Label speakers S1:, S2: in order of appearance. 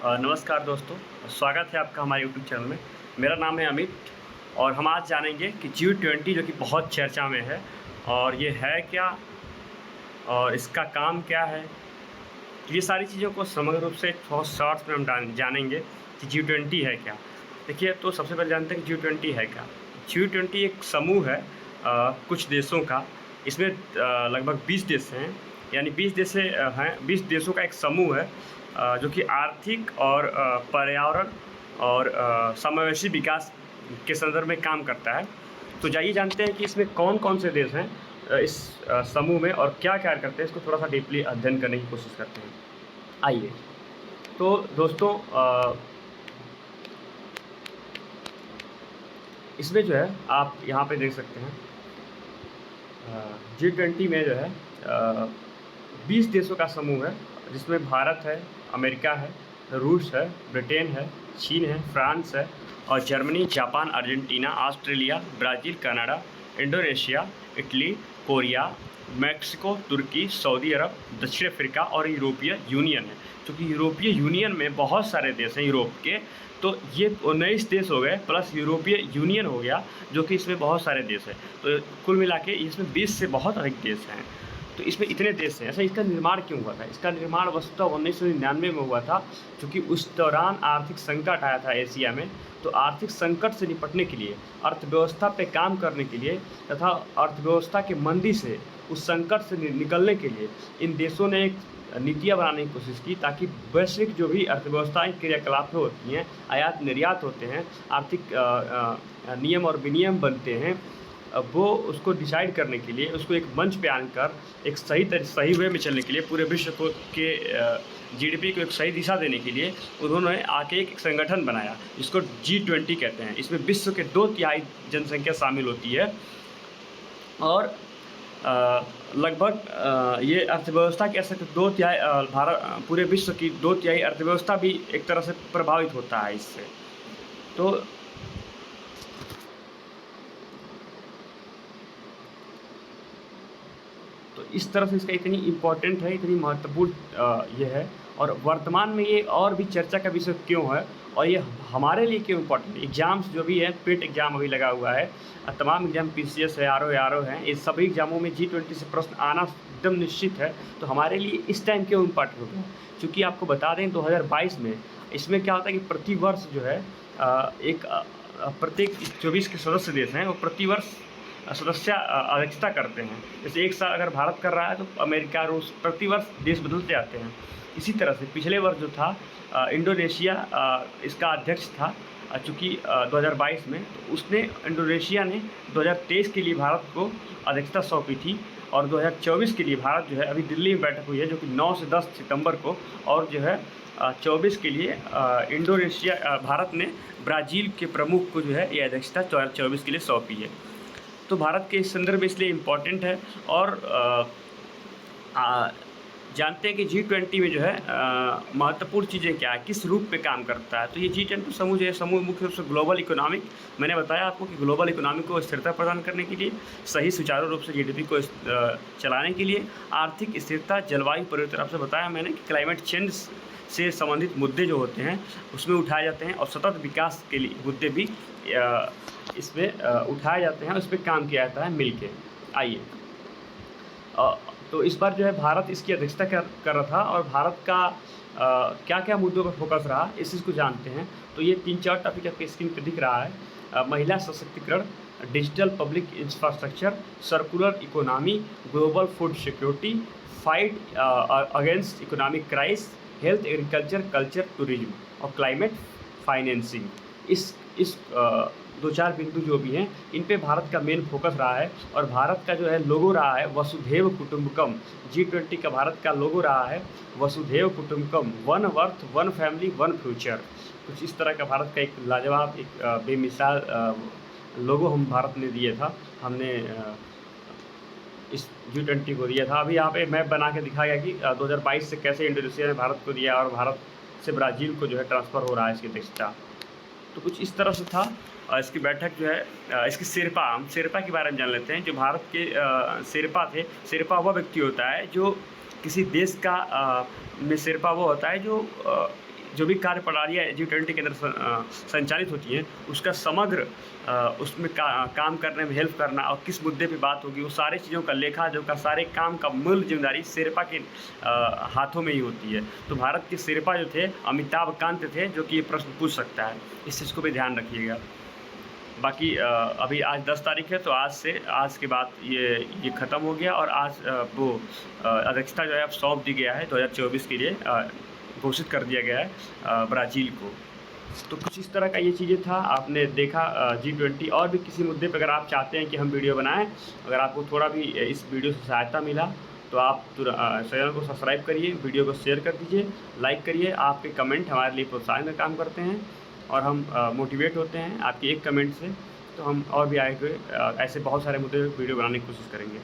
S1: नमस्कार दोस्तों, स्वागत है आपका हमारे यूट्यूब चैनल में। मेरा नाम है अमित और हम आज जानेंगे कि G20 जो कि बहुत चर्चा में है और ये है क्या और इसका काम क्या है। तो ये सारी चीज़ों को समग्र रूप से बहुत शॉर्ट्स में हम जानेंगे कि G20 है क्या। देखिए, तो सबसे पहले जानते हैं कि G20 है क्या। G20 एक समूह है कुछ देशों का। इसमें लगभग 20 देश हैं, यानी 20 देश हैं, 20 देशों का एक समूह है जो कि आर्थिक और पर्यावरण और समावेशी विकास के संदर्भ में काम करता है। तो जाइए जानते हैं कि इसमें कौन-कौन से देश हैं इस समूह में और क्या कार्य करते हैं। इसको थोड़ा-सा डीपली अध्ययन करने की कोशिश करते हैं। आइए, तो दोस्तों इसमें जो है आप यहाँ पे देख सकते हैं G20 में जो है 20 देशों का समूह है, जिसमें भारत है, अमेरिका है, रूस है, ब्रिटेन है, चीन है, फ्रांस है और Germany, Japan, Argentina, Australia, Brazil, Canada, Indonesia, Italy, Korea, Mexico, तुर्की, सऊदी अरब, दक्षिण अफ्रीका और यूरोपीय यूनियन है। क्योंकि यूरोपीय यूनियन में बहुत सारे देश हैं यूरोप के, तो ये 19 देश हो गए प्लस यूरोपीय यूनियन हो गया, जो कि इसमें बहुत सारे देश हैं। तो कुल मिला के इसमें 20 से बहुत अधिक देश हैं। तो इसमें इतने देश हैं। ऐसा इसका निर्माण क्यों हुआ था? इसका निर्माण वस्तुतः 1999 में हुआ था, क्योंकि उस दौरान आर्थिक संकट आया था एशिया में। तो आर्थिक संकट से निपटने के लिए, अर्थव्यवस्था पे काम करने के लिए तथा अर्थव्यवस्था की मंदी से, उस संकट से निकलने के लिए इन देशों ने एक नीतियाँ बनाने की कोशिश की, ताकि वैश्विक जो भी अर्थव्यवस्थाएँ क्रियाकलाप होती हैं, आयात निर्यात होते हैं, आर्थिक नियम और विनियम बनते हैं, वो उसको डिसाइड करने के लिए, उसको एक मंच पे आकर एक सही वे में चलने के लिए, पूरे विश्व को के जीडीपी को एक सही दिशा देने के लिए उन्होंने आके एक संगठन बनाया, जिसको G20 कहते हैं। इसमें विश्व के 2/3 जनसंख्या शामिल होती है और लगभग ये अर्थव्यवस्था कह सकते 2/3 भारत पूरे विश्व की 2/3 अर्थव्यवस्था भी एक तरह से प्रभावित होता है इससे। तो इस तरह से इसका इतनी इम्पोर्टेंट है, इतनी महत्वपूर्ण ये है। और वर्तमान में ये और भी चर्चा का विषय क्यों है और ये हमारे लिए क्यों इम्पोर्टेंट है। एग्ज़ाम्स जो भी है, पेट एग्ज़ाम अभी लगा हुआ है, तमाम एग्ज़ाम PCS है, आरओ हैं, इस सभी एग्ज़ामों में G20 से प्रश्न आना एकदम निश्चित है। तो हमारे लिए इस टाइम क्यों इम्पोर्टेंट होता है? क्योंकि आपको बता दें 2022 में इसमें क्या होता है कि प्रतिवर्ष जो है प्रत्येक 24 के सदस्य देश हैं, वो प्रतिवर्ष सदस्य अध्यक्षता करते हैं। जैसे एक साल अगर भारत कर रहा है तो अमेरिका, रूस, प्रतिवर्ष देश बदलते आते हैं। इसी तरह से पिछले वर्ष जो था इंडोनेशिया इसका अध्यक्ष था, चूँकि 2022 में, तो उसने इंडोनेशिया ने 2023 के लिए भारत को अध्यक्षता सौंपी थी और 2024 के लिए भारत जो है अभी दिल्ली में बैठक हुई है, जो कि 9 से 10 सितंबर को, और जो है 24 के लिए भारत ने ब्राज़ील के प्रमुख को जो है ये अध्यक्षता 2024 के लिए सौंपी है। तो भारत के इस संदर्भ में इसलिए इम्पॉर्टेंट है। और जानते हैं कि G20 में जो है महत्वपूर्ण चीज़ें क्या है, किस रूप में काम करता है। तो ये G20 समूह जो है, समूह मुख्य रूप से ग्लोबल इकोनॉमिक, मैंने बताया आपको कि ग्लोबल इकोनॉमी को स्थिरता प्रदान करने के लिए, सही सुचारू रूप से GDP को चलाने के लिए, आर्थिक स्थिरता, जलवायु परिवर्तन, आपसे बताया मैंने कि क्लाइमेट चेंज से संबंधित मुद्दे जो होते हैं उसमें उठाए जाते हैं, और सतत विकास के लिए मुद्दे भी इसमें उठाए जाते हैं, उस पर काम किया जाता है मिल के। आइए, तो इस बार जो है भारत इसकी अध्यक्षता कर रहा था, और भारत का क्या क्या मुद्दों पर फोकस रहा इस चीज़ को जानते हैं। तो ये 3-4 टॉपिक आपकी स्क्रीन पर दिख रहा है। महिला सशक्तिकरण, digital public infrastructure, circular economy, global food security, fight against economic crisis, health, agriculture, culture, tourism और क्लाइमेट फाइनेंसिंग। इस 2-4 बिंदु जो भी हैं, इन पे भारत का मेन फोकस रहा है। और भारत का जो है लोगो रहा है वसुधैव कुटुंबकम। G20 का भारत का लोगो रहा है वसुधैव कुटुंबकम, one earth, one family, one future. कुछ इस तरह का भारत का एक लाजवाब, एक बेमिसाल लोगो हम भारत ने दिया था, हमने इस G20 को दिया था। अभी यहाँ पे मैप बना के दिखाया गया कि 2022 से कैसे इंडोनेशिया ने भारत को दिया और भारत से ब्राज़ील को जो है ट्रांसफ़र हो रहा है इसकी अध्यक्षता। तो कुछ इस तरह से था। इसकी बैठक जो है, इसकी शेरपा, हम शेरपा के बारे में जान लेते हैं। जो भारत के शेरपा थे, शेरपा वह व्यक्ति होता है जो किसी देश का में शेरपा वो होता है जो जो भी कार्यप्रणालियाँ G20 के अंदर संचालित होती हैं, उसका समग्र उसमें काम करने में हेल्प करना और किस मुद्दे पे बात होगी, वो सारी चीज़ों का लेखा-जोखा, सारे काम का मूल ज़िम्मेदारी शेरपा के हाथों में ही होती है। तो भारत के शेरपा जो थे, अमिताभ कांत थे, जो कि ये प्रश्न पूछ सकता है। इस चीज़ को भी ध्यान रखिएगा। बाकी अभी आज 10 तारीख है, तो आज के बाद ये ख़त्म हो गया और आज वो अध्यक्षता जो है अब सौंप दी गया है 2024 के लिए, घोषित कर दिया गया है ब्राज़ील को। तो कुछ इस तरह का ये चीज़ें था, आपने देखा G20। और भी किसी मुद्दे पर अगर आप चाहते हैं कि हम वीडियो बनाएं, अगर आपको थोड़ा भी इस वीडियो से सहायता मिला तो आप चैनल को सब्सक्राइब करिए, वीडियो को शेयर कर दीजिए, लाइक करिए। आपके कमेंट हमारे लिए प्रोत्साहन का काम करते हैं और हम मोटिवेट होते हैं आपके एक कमेंट से। तो हम और भी आगे ऐसे बहुत सारे मुद्दे वीडियो बनाने की कोशिश करेंगे।